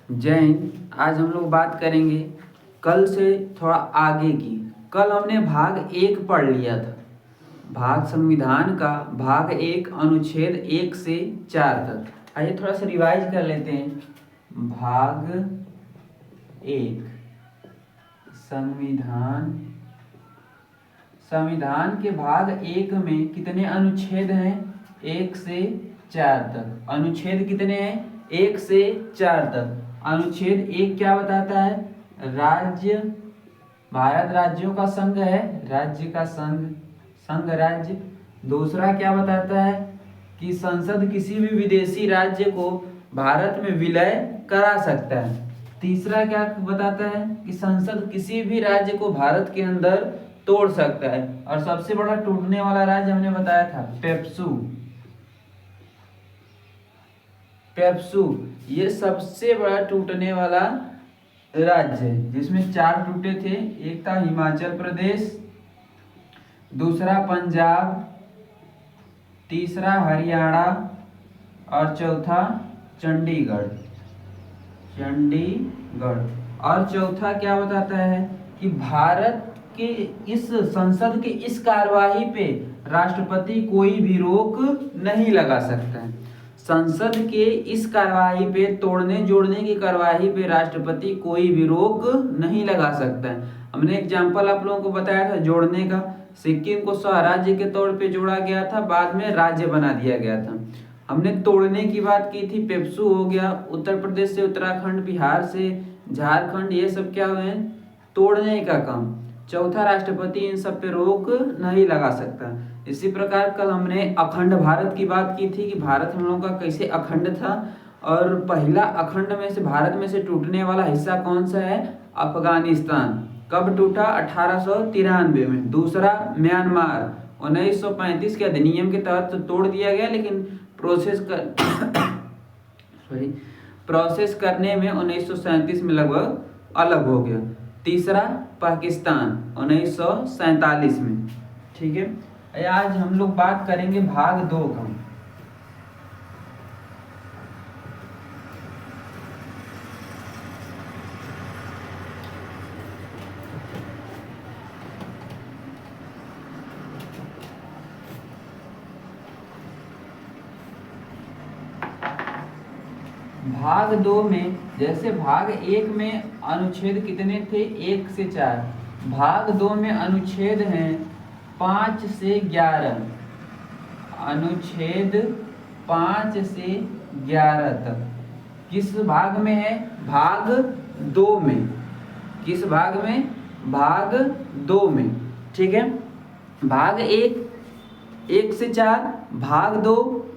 जय हिंद। आज हम लोग बात करेंगे कल से थोड़ा आगे की। कल हमने भाग 1 पढ़ लिया था। भाग संविधान का भाग 1 अनुच्छेद 1 से 4 तक। आइए थोड़ा सा रिवाइज कर लेते हैं। भाग 1 संविधान के भाग 1 में कितने अनुच्छेद हैं? 1 से 4 तक। अनुच्छेद कितने हैं? 1 से 4 तक। अनुच्छेद 1 क्या बताता है? राज्य, भारत राज्यों का संघ है, राज्य का संघ राज्य। दूसरा क्या बताता है? कि संसद किसी भी विदेशी राज्य को भारत में विलय करा सकता है। तीसरा क्या बताता है? कि संसद किसी भी राज्य को भारत के अंदर तोड़ सकता है। और सबसे बड़ा टूटने वाला राज्य हमने बताया था पेप्सू। ये सबसे बड़ा टूटने वाला राज्य है, जिसमें 4 टूटे थे। एक था हिमाचल प्रदेश, दूसरा पंजाब, तीसरा हरियाणा और चौथा चंडीगढ़। और चौथा क्या बताता है? कि भारत के इस संसद के इस कार्यवाही पे राष्ट्रपति कोई भी रोक नहीं लगा सकता है। संसद के इस कार्यवाही पे, तोड़ने जोड़ने की कार्यवाही पे राष्ट्रपति कोई भी रोक नहीं लगा सकता है। हमने एग्जाम्पल आप लोगों को बताया था जोड़ने का। सिक्किम को स्वराज्य के तौर पे जोड़ा गया था, बाद में राज्य बना दिया गया था। हमने तोड़ने की बात की थी, पेप्सू हो गया। उत्तर प्रदेश से उत्तराखंड, बिहार से झारखंड, ये सब क्या हुए हैं? तोड़ने का काम। चौथा, राष्ट्रपति इन सब पे रोक नहीं लगा सकता। इसी प्रकार कल हमने अखंड भारत की बात की थी कि भारत हम लोगों का कैसे अखंड था। और पहला अखंड में से, भारत में से टूटने वाला हिस्सा कौन सा है? अफगानिस्तान। कब टूटा? 1893 में। दूसरा म्यांमार, 1935 के अधिनियम के तहत तो तोड़ दिया गया, लेकिन प्रोसेस करने में 1937 में लगभग अलग हो गया। तीसरा पाकिस्तान, 1947 में। ठीक है। आज हम लोग बात करेंगे भाग 2 का। भाग 2 में, जैसे भाग 1 में अनुच्छेद कितने थे? 1 से 4। भाग 2 में अनुच्छेद हैं 5 से 11। अनुच्छेद 5 से 11 तक किस भाग में है? भाग 2 में। किस भाग में? भाग 2 में। ठीक है। भाग 1 से 4, भाग 2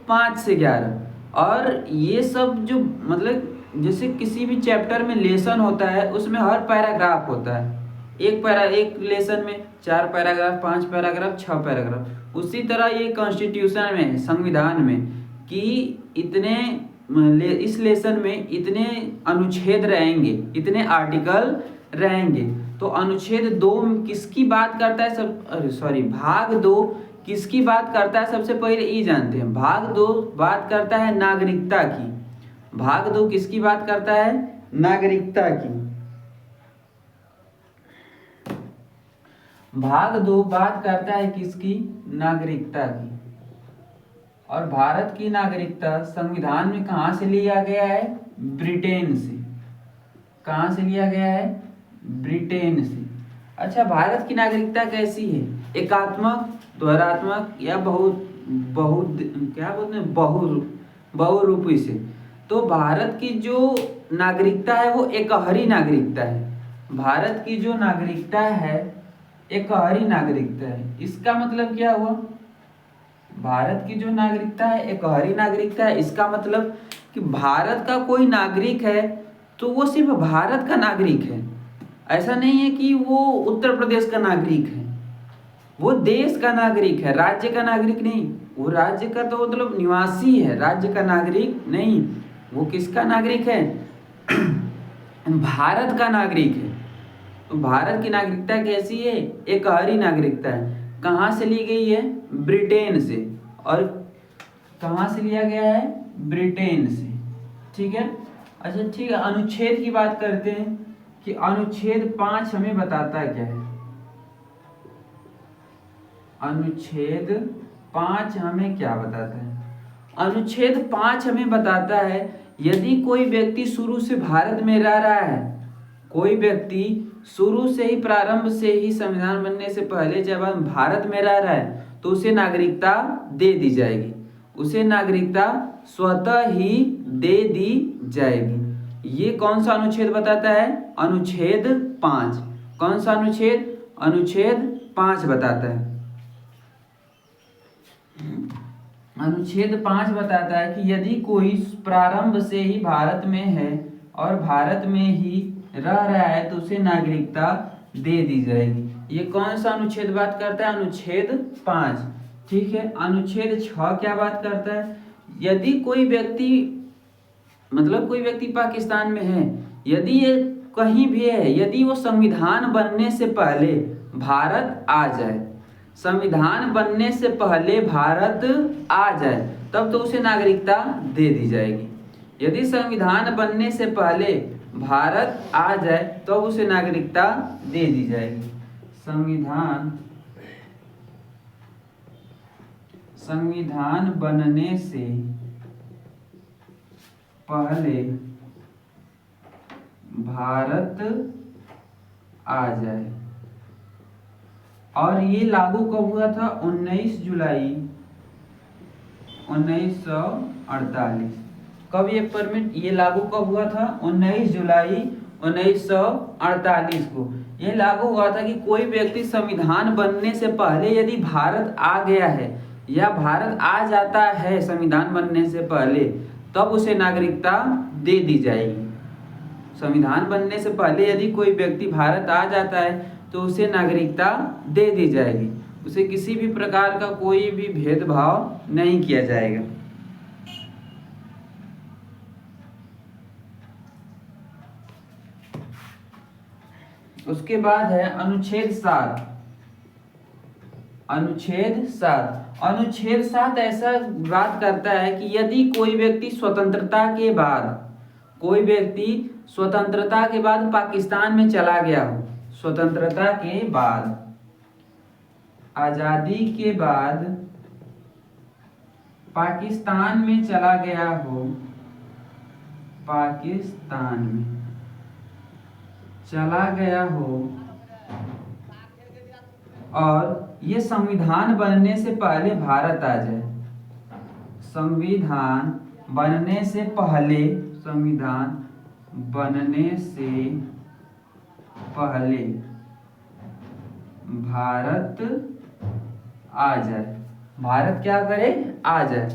5 से 11। और ये सब जो, मतलब जैसे किसी भी चैप्टर में लेसन होता है, उसमें हर पैराग्राफ होता है। एक लेसन में 4 पैराग्राफ, 5 पैराग्राफ, 6 पैराग्राफ। उसी तरह ये कॉन्स्टिट्यूशन में, संविधान में, कि इस लेसन में इतने अनुच्छेद रहेंगे, इतने आर्टिकल रहेंगे। तो अनुच्छेद 2 किसकी बात करता है? भाग 2 किसकी बात करता है? सबसे पहले ये जानते हैं। भाग 2 बात करता है नागरिकता की। भाग 2 किसकी बात करता है? नागरिकता की। भाग 2 बात करता है किसकी? नागरिकता की। और भारत की नागरिकता संविधान में कहां से लिया गया है? ब्रिटेन से। कहां से लिया गया है? ब्रिटेन से। अच्छा, भारत की नागरिकता कैसी है? एकात्मक, द्वैधात्मक या बहुरूपी से। तो भारत की जो नागरिकता है वो एकहरी नागरिकता है। भारत की जो नागरिकता है एकहरी नागरिकता है। इसका मतलब क्या हुआ? भारत की जो नागरिकता है एकहरी नागरिकता है। इसका मतलब कि भारत का कोई नागरिक है तो वो सिर्फ भारत का नागरिक है। ऐसा नहीं है कि वो उत्तर प्रदेश का नागरिक है, वो देश का नागरिक है, राज्य का नागरिक नहीं। वो राज्य का तो मतलब निवासी है, राज्य का नागरिक नहीं। वो किसका नागरिक है? भारत का नागरिक है। तो भारत की नागरिकता कैसी है? एकहरी नागरिकता है। कहाँ से ली गई है? ब्रिटेन से। और कहाँ से लिया गया है? ब्रिटेन से। ठीक है। अच्छा ठीक है, अनुच्छेद की बात करते हैं कि अनुच्छेद 5 हमें बताता क्या है। अनुच्छेद 5 हमें क्या बताता है? अनुच्छेद 5 हमें बताता है यदि कोई व्यक्ति शुरू से भारत में रह रहा है, कोई व्यक्ति शुरू से ही प्रारंभ से ही संविधान बनने से पहले जब हम भारत में रह रहा है तो उसे नागरिकता दे दी जाएगी, उसे नागरिकता स्वतः ही दे दी जाएगी। ये कौन सा अनुच्छेद बताता है? अनुच्छेद 5। कौन सा अनुच्छेद? अनुच्छेद 5 बताता है। अनुच्छेद 5 बताता है कि यदि कोई प्रारंभ से ही भारत में है और भारत में ही रह रहा है तो उसे नागरिकता दे दी जाएगी। ये कौन सा अनुच्छेद बात करता है? अनुच्छेद 5। ठीक है, अनुच्छेद 6 क्या बात करता है? यदि कोई व्यक्ति मतलब कोई व्यक्ति पाकिस्तान में है, यदि ये कहीं भी है, यदि वो संविधान बनने से पहले भारत आ जाए, संविधान बनने से पहले भारत आ जाए तब तो उसे नागरिकता दे दी जाएगी। यदि संविधान बनने से पहले भारत आ जाए तो उसे नागरिकता दे दी जाएगी। संविधान बनने से पहले भारत आ जाए। और ये लागू कब हुआ था? 19 जुलाई 1948। कब ये परमिट ये लागू कब हुआ था? 19 जुलाई 1948 को ये लागू हुआ था कि कोई व्यक्ति संविधान बनने से पहले यदि भारत आ गया है या भारत आ जाता है संविधान बनने से पहले, तब उसे नागरिकता दे दी जाएगी। संविधान बनने से पहले यदि कोई व्यक्ति भारत आ जाता है तो उसे नागरिकता दे दी जाएगी, उसे किसी भी प्रकार का कोई भी भेदभाव नहीं किया जाएगा। उसके बाद है अनुच्छेद 7। अनुच्छेद 7। अनुच्छेद 7 ऐसा बात करता है कि यदि कोई व्यक्ति स्वतंत्रता के बाद, कोई व्यक्ति स्वतंत्रता के बाद पाकिस्तान में चला गया हो, स्वतंत्रता के बाद, आजादी के बाद पाकिस्तान में चला गया हो, पाकिस्तान में चला गया हो और ये संविधान बनने से पहले भारत आ जाए, संविधान बनने से पहले, संविधान बनने से पहले भारत आ जाए, भारत क्या करे? आ जाए।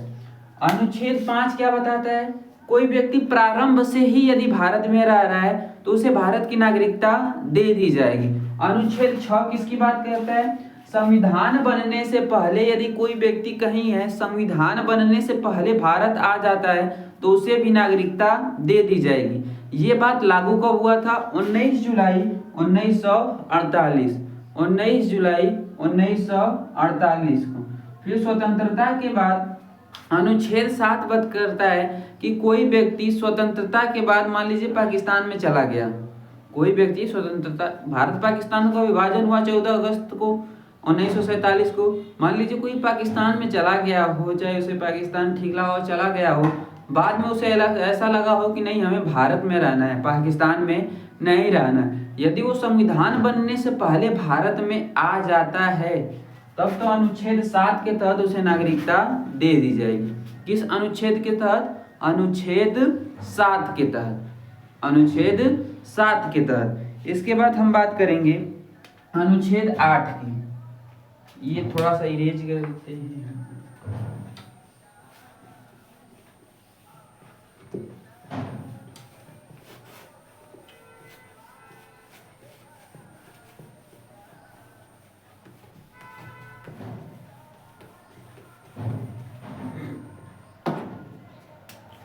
अनुच्छेद 5 क्या बताता है? कोई व्यक्ति प्रारंभ से ही यदि भारत में रह रहा है तो उसे भारत की नागरिकता दे दी जाएगी। अनुच्छेद 6 किसकी बात करता है? संविधान बनने से पहले यदि कोई व्यक्ति कहीं है, संविधान बनने से पहले भारत आ जाता है तो उसे भी नागरिकता दे दी जाएगी। ये बात लागू कब हुआ था? 19 जुलाई 1948। 19 जुलाई 1948 को। फिर स्वतंत्रता के बाद अनुच्छेद 7 बात करता है कि कोई व्यक्ति स्वतंत्रता के बाद मान लीजिए पाकिस्तान में चला गया, कोई व्यक्ति स्वतंत्रता, भारत पाकिस्तान का विभाजन हुआ 14 अगस्त को 1947 को, मान लीजिए कोई पाकिस्तान में चला गया हो, चाहे उसे पाकिस्तान ठीक लगा हो, चला गया हो, बाद में उसे ऐसा लगा हो कि नहीं हमें भारत में रहना है, पाकिस्तान में नहीं रहना है, यदि वो संविधान बनने से पहले भारत में आ जाता है तब तो अनुच्छेद 7 के तहत उसे नागरिकता दे दी जाएगी। किस अनुच्छेद के तहत? अनुच्छेद 7 के तहत, अनुच्छेद 7 के तहत। इसके बाद हम बात करेंगे अनुच्छेद 8 की। ये थोड़ा सा इरेज कर देते हैं।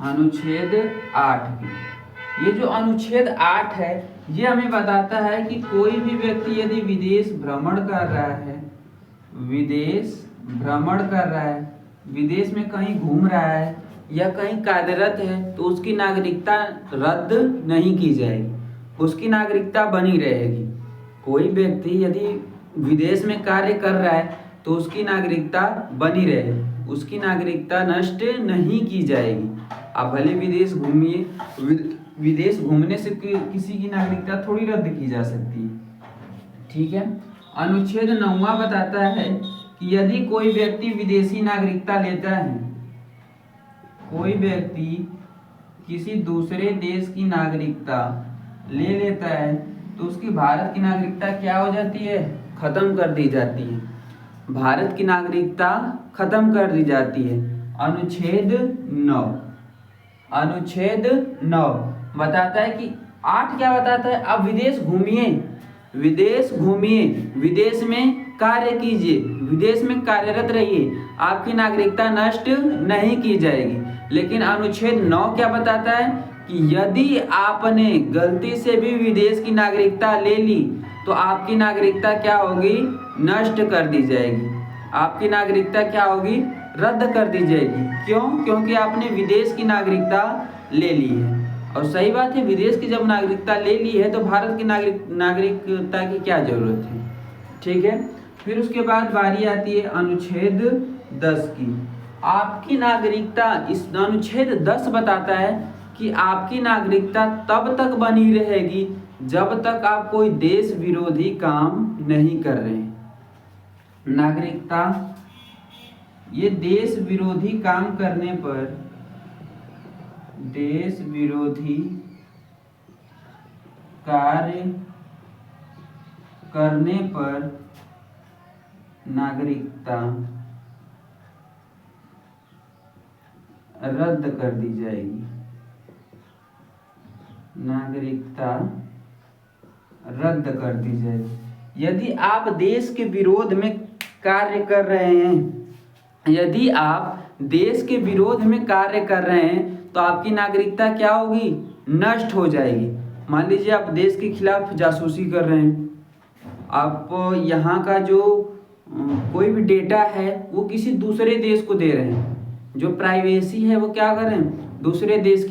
अनुच्छेद 8 की, ये जो अनुच्छेद 8 है ये हमें बताता है कि कोई भी व्यक्ति यदि विदेश भ्रमण कर रहा है, विदेश भ्रमण कर रहा है, विदेश में कहीं घूम रहा है या कहीं कार्यरत है तो उसकी नागरिकता रद्द नहीं की जाएगी, उसकी नागरिकता बनी रहेगी। कोई व्यक्ति यदि विदेश में कार्य कर रहा है तो उसकी नागरिकता बनी रहेगी, उसकी नागरिकता नष्ट नहीं की जाएगी। आप भले विदेश घूमिए, विदेश घूमने से किसी की नागरिकता थोड़ी रद्द की जा सकती है। ठीक है। अनुच्छेद 9वां बताता है कि यदि कोई व्यक्ति विदेशी नागरिकता लेता है, कोई व्यक्ति किसी दूसरे देश की नागरिकता ले लेता है तो उसकी भारत की नागरिकता क्या हो जाती है? खत्म कर दी जाती है। भारत की नागरिकता खत्म कर दी जाती है। अनुच्छेद 9 बताता है कि 8 क्या बताता है? अब विदेश घूमिए, विदेश में कार्य कीजिए, विदेश में कार्यरत रहिए, आपकी नागरिकता नष्ट नहीं की जाएगी। लेकिन अनुच्छेद 9 क्या बताता है कि यदि आपने गलती से भी विदेश की नागरिकता ले ली तो आपकी नागरिकता क्या होगी? नष्ट कर दी जाएगी, आपकी नागरिकता क्या होगी? रद्द कर दी जाएगी। क्यों? क्योंकि आपने विदेश की नागरिकता ले ली है। और सही बात है, विदेश की जब नागरिकता ले ली है तो भारत की नागरिकता की क्या जरूरत है। ठीक है। फिर उसके बाद बारी आती है अनुच्छेद 10 की। आपकी नागरिकता, इस अनुच्छेद 10 बताता है कि आपकी नागरिकता तब तक बनी रहेगी जब तक आप कोई देश विरोधी काम नहीं कर रहे हैं। नागरिकता, ये देश विरोधी काम करने पर, देश विरोधी कार्य करने पर नागरिकता रद्द कर दी जाएगी, नागरिकता रद्द कर दी जाएगी। यदि आप देश के विरोध में कार्य कर रहे हैं, यदि आप देश के विरोध में कार्य कर रहे हैं तो आपकी नागरिकता क्या होगी? नष्ट हो जाएगी। मान लीजिए आप देश के खिलाफ जासूसी कर रहे हैं, आप यहाँ का जो कोई भी डेटा है वो किसी दूसरे देश को दे रहे हैं, जो प्राइवेसी है वो क्या कर रहे हैं? दूसरे देश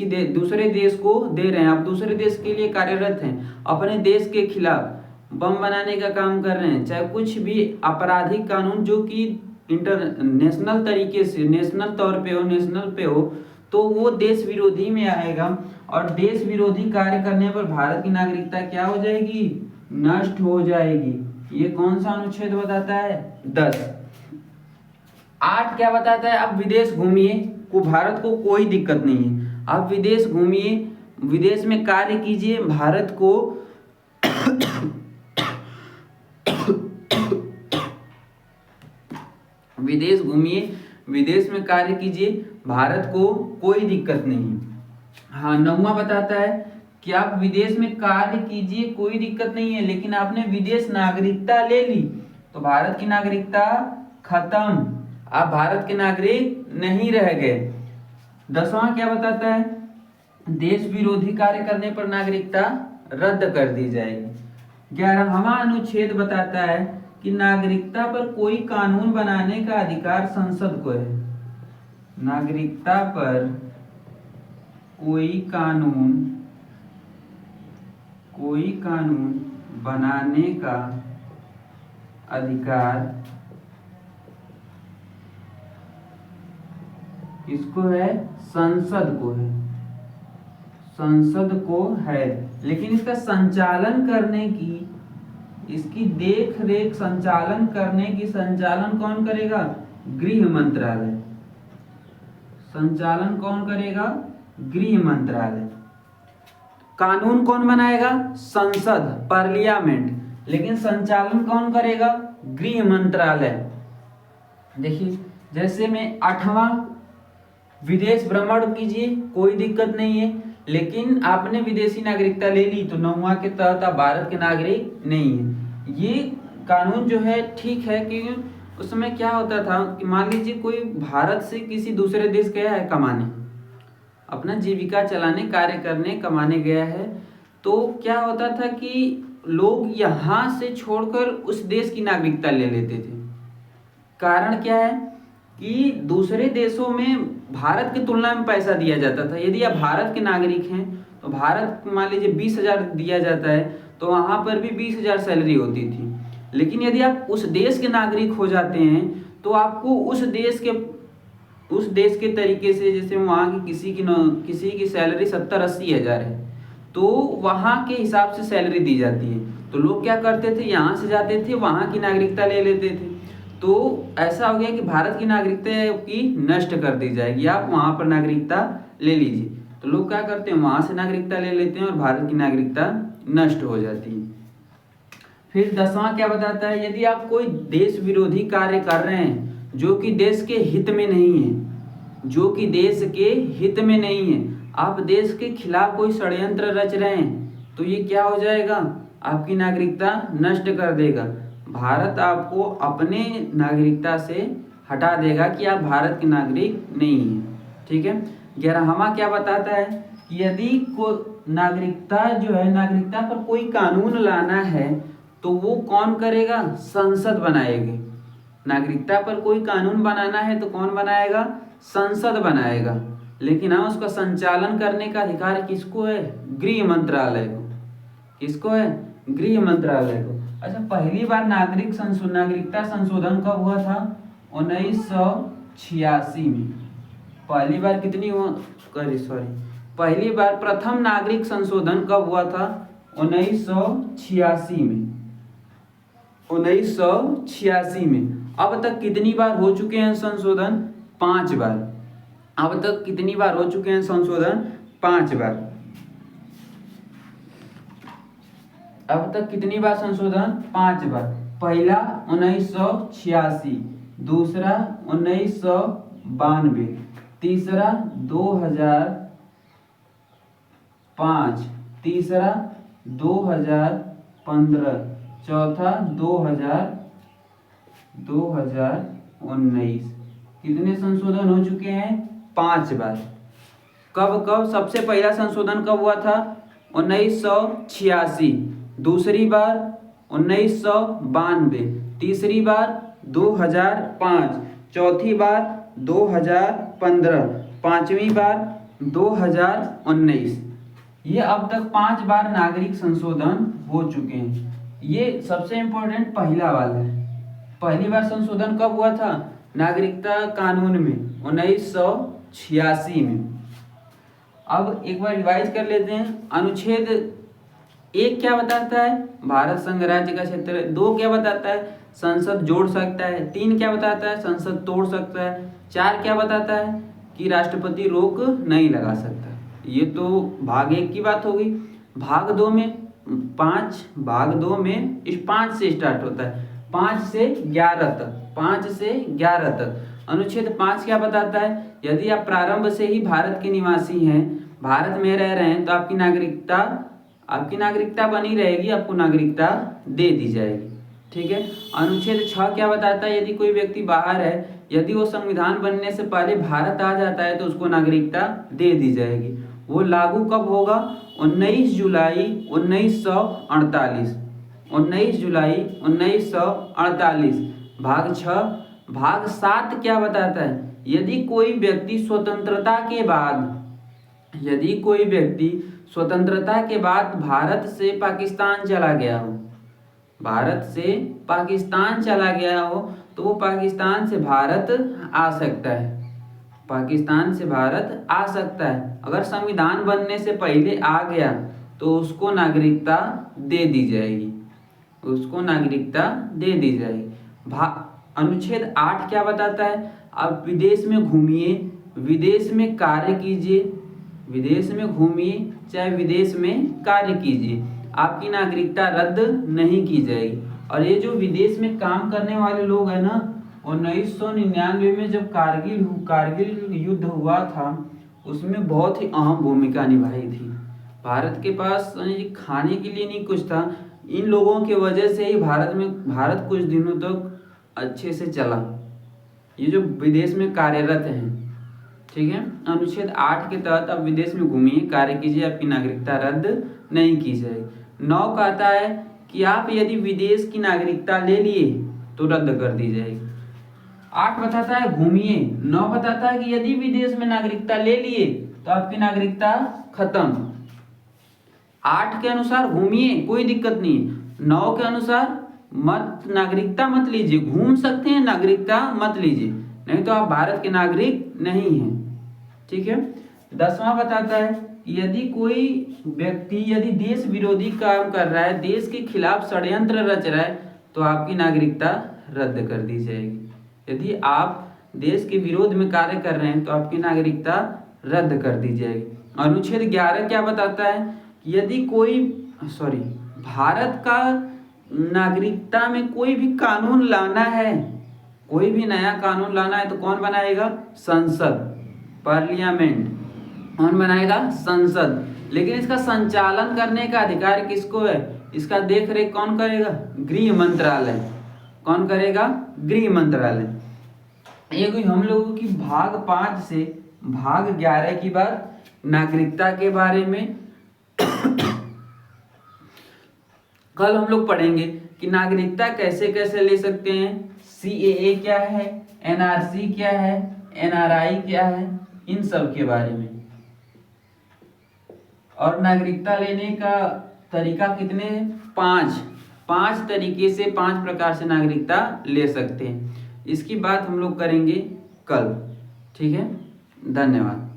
को दे रहे हैं। आप दूसरे देश के लिए कार्यरत हैं, अपने देश के खिलाफ बम बनाने का काम कर रहे हैं, चाहे कुछ भी आपराधिक कानून जो कि इंटरनेशनल तरीके से, नेशनल तौर पे हो तो वो देश विरोधी में आएगा। और देश विरोधी कार्य करने पर भारत की नागरिकता क्या हो जाएगी? नष्ट हो जाएगी। ये कौन सा अनुच्छेद बताता है? 10। 8 क्या बताता है? अब विदेश घूमिए, को भारत को कोई दिक्कत नहीं है, आप विदेश घूमिए, विदेश में कार्य कीजिए, भारत को विदेश घूमिए, विदेश में कार्य कीजिए, भारत को कोई दिक्कत नहीं है। हाँ, 9वां बताता है कि आप विदेश में कार्य कीजिए, कोई दिक्कत नहीं है, लेकिन आपने विदेश नागरिकता ले ली तो भारत की नागरिकता खत्म, आप भारत के नागरिक नहीं रह गए। 10वां क्या बताता है? देश विरोधी कार्य करने पर नागरिकता रद्द कर दी जाएगी। 11वां अनुच्छेद बताता है कि नागरिकता पर कोई कानून बनाने का अधिकार संसद को है। नागरिकता पर कोई कानून बनाने का अधिकार किसको है? संसद को है, संसद को है। लेकिन इसका संचालन करने की, इसकी देख रेख संचालन करने की, संचालन कौन करेगा? गृह मंत्रालय। संचालन कौन करेगा? गृह मंत्रालय। कानून कौन बनाएगा? संसद, पार्लियामेंट। लेकिन संचालन कौन करेगा? गृह मंत्रालय। देखिए, जैसे में 8वां, विदेश भ्रमण कीजिए, कोई दिक्कत नहीं है, लेकिन आपने विदेशी नागरिकता ले ली तो 9वां के तहत आप भारत के नागरिक नहीं है। ये कानून जो है ठीक है कि उस समय क्या होता था कि मान लीजिए कोई भारत से किसी दूसरे देश गया है कमाने, अपना जीविका चलाने, कार्य करने, कमाने गया है, तो क्या होता था कि लोग यहाँ से छोड़कर उस देश की नागरिकता ले लेते थे। कारण क्या है कि दूसरे देशों में भारत की तुलना में पैसा दिया जाता था। यदि आप भारत के नागरिक हैं तो भारत मान लीजिए 20,000 दिया जाता है, तो वहाँ पर भी 20,000 सैलरी होती थी। लेकिन यदि आप उस देश के नागरिक हो जाते हैं तो आपको उस देश के तरीके से, जैसे वहाँ की किसी की सैलरी 70-80 हज़ार है, तो वहाँ के हिसाब से सैलरी दी जाती है। तो लोग क्या करते थे, यहाँ से जाते थे, वहाँ की नागरिकता ले लेते थे। तो ऐसा हो गया कि भारत की नागरिकता की नष्ट कर दी जाएगी, आप वहाँ पर नागरिकता ले लीजिए। तो लोग क्या करते हैं, वहाँ से नागरिकता ले लेते हैं और भारत की नागरिकता नष्ट हो जाती है। फिर 10वां क्या बताता है, यदि आप कोई देश विरोधी कार्य कर रहे हैं जो कि देश के हित में नहीं है, जो कि देश के हित में नहीं है, आप देश के खिलाफ कोई षड्यंत्र रच रहे हैं, तो ये क्या हो जाएगा, आपकी नागरिकता नष्ट कर देगा। भारत आपको अपने नागरिकता से हटा देगा कि आप भारत के नागरिक नहीं हैं। ठीक है। 11वां क्या बताता है कि यदि नागरिकता जो है, नागरिकता पर कोई कानून लाना है तो वो कौन करेगा, संसद बनाएगी। नागरिकता पर कोई कानून बनाना है तो कौन बनाएगा, संसद बनाएगा। लेकिन हाँ, उसका संचालन करने का अधिकार किसको है, गृह मंत्रालय को। किसको है, गृह मंत्रालय को। अच्छा, पहली बार नागरिकता संशोधन कब हुआ था, 1986 में। पहली बार पहली बार प्रथम नागरिक संशोधन कब हुआ था, 1986 में। 1986 में। अब तक कितनी बार हो चुके हैं संशोधन, 5 बार। अब तक कितनी बार हो चुके हैं संशोधन, 5 बार। अब तक कितनी बार संशोधन, 5 बार। पहला 1986, दूसरा 1992, तीसरा 2005, तीसरा 2015, चौथा 2019। कितने संशोधन हो चुके हैं, 5 बार। कब सबसे पहला संशोधन कब हुआ था, 1986, दूसरी बार 1992, तीसरी बार 2005, चौथी बार 2015, पांचवी बार 2019। ये अब तक 5 बार नागरिक संशोधन हो चुके हैं। ये सबसे इम्पोर्टेंट पहला वाला है। पहली बार संशोधन कब हुआ था, नागरिकता कानून में 1986 में। अब एक बार रिवाइज कर लेते हैं। अनुच्छेद 1 क्या बताता है, भारत संघ राज्य का क्षेत्र। 2 क्या बताता है, संसद जोड़ सकता है। 3 क्या बताता है, संसद तोड़ सकता है। 4 क्या बताता है कि राष्ट्रपति रोक नहीं लगा सकता। ये तो भाग 1 की बात होगी। भाग 2 में 5 इस 5 से स्टार्ट होता है, 5 से 11 तक। अनुच्छेद 5 क्या बताता है, यदि आप प्रारंभ से ही भारत के निवासी हैं, भारत में रह रहे हैं, तो आपकी नागरिकता बनी रहेगी, आपको नागरिकता दे दी जाएगी। ठीक है। अनुच्छेद 6 क्या बताता है, यदि कोई व्यक्ति बाहर है, यदि वो संविधान बनने से पहले भारत आ जाता है तो उसको नागरिकता दे दी जाएगी। वो लागू कब होगा, 19 जुलाई 1948। 19 जुलाई 1948। भाग 6। भाग 7 क्या बताता है, यदि कोई व्यक्ति स्वतंत्रता के बाद भारत से पाकिस्तान चला गया हो, तो वो पाकिस्तान से भारत आ सकता है। अगर संविधान बनने से पहले आ गया तो उसको नागरिकता दे दी जाएगी। अनुच्छेद 8 क्या बताता है, आप विदेश में घूमिए, विदेश में कार्य कीजिए, चाहे विदेश में कार्य कीजिए, आपकी नागरिकता रद्द नहीं की जाएगी। और ये जो विदेश में काम करने वाले लोग हैं ना, 1999 में जब कारगिल युद्ध हुआ था, उसमें बहुत ही अहम भूमिका निभाई थी। भारत के पास खाने के लिए नहीं कुछ था, इन लोगों की वजह से ही भारत कुछ दिनों तक अच्छे से चला, ये जो विदेश में कार्यरत हैं। ठीक है। अनुच्छेद 8 के तहत आप विदेश में घूमिए, कार्य कीजिए, आपकी नागरिकता रद्द नहीं की जाएगी। 9 कहता है कि आप यदि विदेश की नागरिकता ले लिए तो रद्द कर दी जाएगी। 8 बताता है घूमिए। 9 बताता है कि यदि विदेश में नागरिकता ले लिए तो आपकी नागरिकता खत्म। 8 के अनुसार घूमिए, कोई दिक्कत नहीं। 9 के अनुसार मत नागरिकता मत लीजिए, घूम सकते हैं, नागरिकता मत लीजिए, नहीं तो आप भारत के नागरिक नहीं हैं। ठीक है। 10वां बताता है कि यदि कोई व्यक्ति यदि देश विरोधी काम कर रहा है, देश के खिलाफ षड्यंत्र रच रहा है, तो आपकी नागरिकता रद्द कर दी जाएगी। यदि आप देश के विरोध में कार्य कर रहे हैं तो आपकी नागरिकता रद्द कर दी जाएगी। अनुच्छेद 11 क्या बताता है कि यदि भारत का नागरिकता में कोई भी कानून लाना है, कोई भी नया कानून लाना है तो कौन बनाएगा? संसद, पार्लियामेंट। कौन बनाएगा? संसद। लेकिन इसका संचालन करने का अधिकार किसको है? इसका देख रेख कौन करेगा? गृह मंत्रालय। कौन करेगा? गृह मंत्रालय। ये कोई हम लोगों की भाग 5 से भाग 11 की बात नागरिकता के बारे में कल हम लोग पढ़ेंगे कि नागरिकता कैसे कैसे ले सकते हैं, CAA क्या है, NRC क्या है, NRI क्या है, इन सब के बारे में। और नागरिकता लेने का तरीका कितने हैं? 5 तरीके से 5 प्रकार से नागरिकता ले सकते हैं। इसकी बात हम लोग करेंगे कल। ठीक है, धन्यवाद।